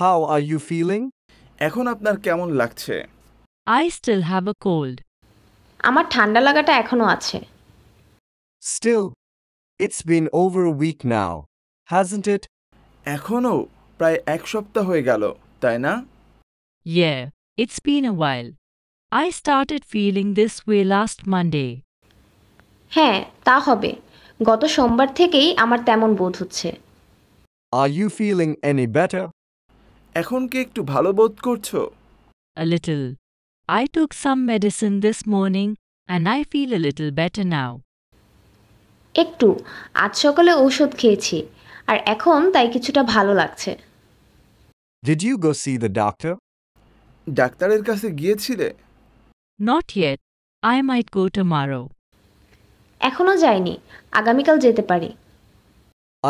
How are you feeling? এখন আপনার কেমন লাগছে? I still have a cold. আমার ঠান্ডা লাগাটা এখনো আছে। Still, it's been over a week now, hasn't it? এখনো প্রায় এক সপ্তাহ হয়ে গেল, তাই না? Yeah, it's been a while. I started feeling this way last Monday. হ্যাঁ, তা হবে। গত সোমবার থেকেই আমার তেমন বোধ হচ্ছে। Are you feeling any better? এখন কি একটু ভালো বোধ করছো? A little. I took some medicine this morning and I feel a little better now. একটু, আজ সকালে ঔষধ খেয়েছি আর এখন তাই কিছুটা ভালো লাগছে। Did you go see the doctor? ডাক্তারের কাছে গিয়েছিলে? Not yet. I might go tomorrow. এখনো যাইনি, আগামীকাল যেতে পারি।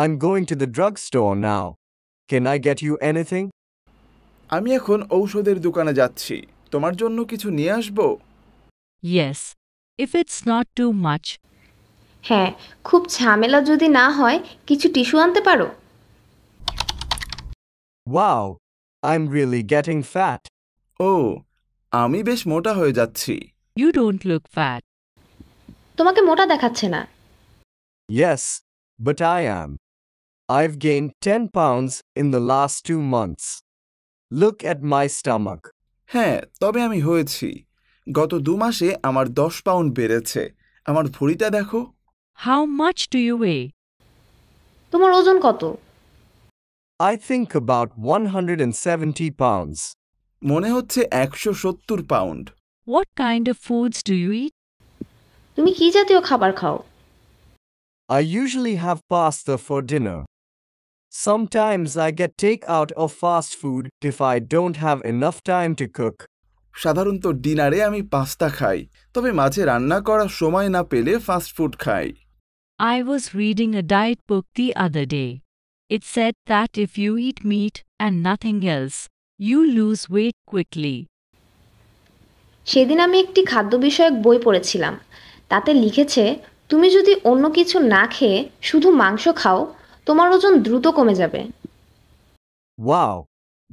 I'm going to the drugstore now. Can I get you anything? আমি এখন ঔষধের দোকানে যাচ্ছি। তোমার জন্য কিছু নিয়ে আসবো? Yes. If it's not too much. হ্যাঁ, খুব ঝামেলা যদি না হয় কিছু টিস্যু আনতে পারো? Wow, I'm really getting fat. ও, আমি বেশ মোটা হয়ে যাচ্ছি। You don't look fat. তোমাকে মোটা দেখাচ্ছে না। Yes, but I am. I've gained 10 pounds in the last 2 months. Look at my stomach. হ্যাঁ, তবে আমি হয়েছি। গত 2 মাসে আমার 10 পাউন্ড বেড়েছে। আমার ভুঁড়িটা দেখো। How much do you weigh? তোমার ওজন কত? I think about 170 pounds. মনে হচ্ছে 170 pound. What kind of foods do you eat? তুমি কি জাতীয় খাবার খাও? I usually have pasta for dinner. Sometimes I get takeout of fast food if I don't have enough time to cook. সাধারণত ডিনারে আমি পাস্তা খাই, তবে মাঝে রান্না করার সময় না পেলে ফাস্ট ফুড খাই। I was reading a diet book the other day. It said that if you eat meat and nothing else, you lose weight quickly. সেদিন আমি একটি খাদ্য বিষয়ক বই পড়েছিলাম। তাতে লিখেছে তুমি যদি অন্য কিছু না খেয়ে শুধু মাংস খাও তোমার ওজন দ্রুত কমে যাবে। Wow,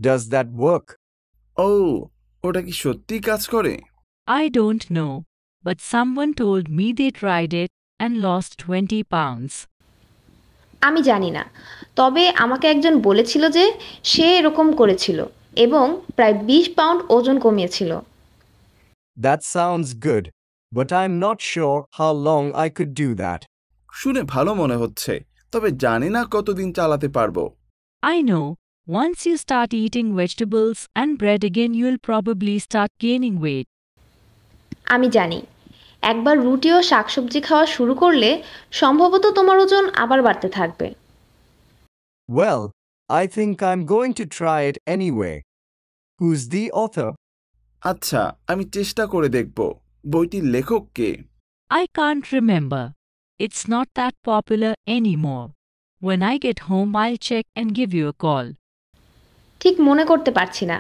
does that work? ও, ওটা কি সত্যি কাজ করে? I don't know, but someone told me they tried it and lost 20 pounds. আমি জানি না, তবে আমাকে একজন বলেছিল যে সে এরকম করেছিল এবং প্রায় 20 পাউন্ড ওজন কমিয়েছিল। That sounds good, but I'm not sure how long I could do that. শুনে ভালো মনে হচ্ছে, তবে জানি না কতদিন চালাতে পারবো। I know, once you start eating vegetables and bread again, you'll probably start gaining weight. আমি জানি, একবার রুটি ও শাকসবজি খাওয়া শুরু করলে সম্ভবত তোমার ওজন আবার বাড়তে থাকবে। Well, I think I'm going to try it anyway. Who's the author? আচ্ছা, আমি চেষ্টা করে দেখব। বইটির লেখক কে? I can't remember. It's not that popular anymore. When I get home, I'll check and give you a call. ঠিক মনে করতে পারছি না,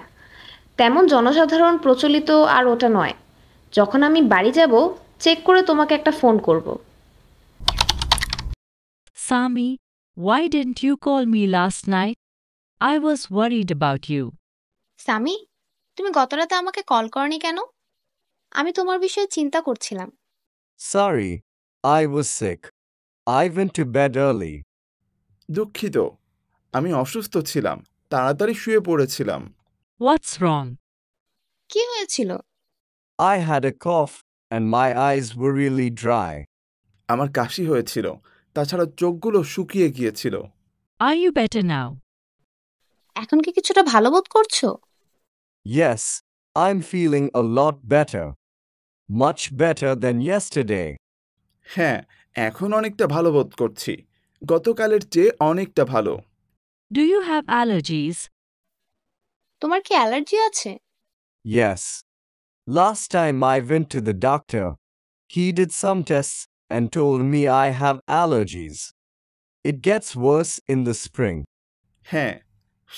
তেমন জনসাধারণ প্রচলিত আর ওটা নয়। যখন আমি বাড়ি যাব চেক করে তোমাকে একটা ফোন করব। Sami, why didn't you call me last night? I was worried about you. Sami, তুমি গতরাতে আমাকে কল করনি কেন? আমি তোমার বিষয়ে চিন্তা করছিলাম। Sorry, I was sick. I went to bed early. দুঃখিত, আমি অসুস্থ ছিলাম, তাড়াতাড়ি শুয়ে পড়েছিলাম। What's wrong? কি হয়েছিল? I had a cough and my eyes were really dry. আমার কাশি হয়েছিল, তাছাড়া চোখগুলো শুকিয়ে গিয়েছিল। Are you better now? এখন কি কিছুটা ভালো বোধ করছো? Yes, I'm feeling a lot better. Much better than yesterday. হ্যাঁ, এখন অনেকটা ভালো বোধ করছি। গতকালের চেয়ে অনেকটা ভালো। Do you have allergies? তোমার কি অ্যালার্জি আছে? Yes. Last time I went to the doctor, he did some tests and told me I have allergies. It gets worse in the spring. হ্যাঁ,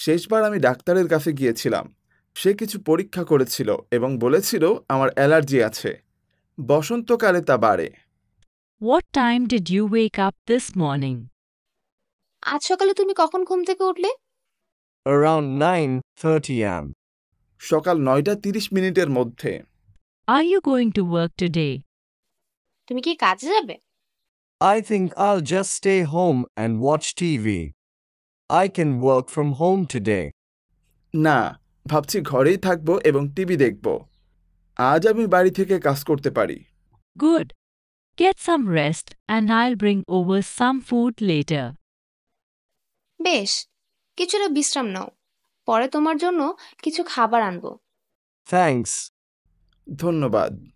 শেষবার আমি ডাক্তারের কাছে গিয়েছিলাম। সে কিছু পরীক্ষা করেছিল এবং বলেছিল আমার অ্যালার্জি আছে। বসন্তকালে তা বাড়ে। What time did you wake up this morning? আজ সকালে তুমি কখন ঘুম থেকে উঠলে? around 9:30 am. সকাল 9:30 মধ্যে। Are you going to work today? তুমি কি কাজে যাবে? I think I'll just stay home and watch TV. I can work from home today. না, ভাবছি ঘরেই থাকবো এবং টিভি দেখব। আজ আমি বাড়ি থেকে কাজ করতে পারি। Good. Get some rest and I'll bring over some food later. বেশ, কিছুটা বিশ্রাম নাও, পরে তোমার জন্য কিছু খাবার আনবো। Thanks. ধন্যবাদ।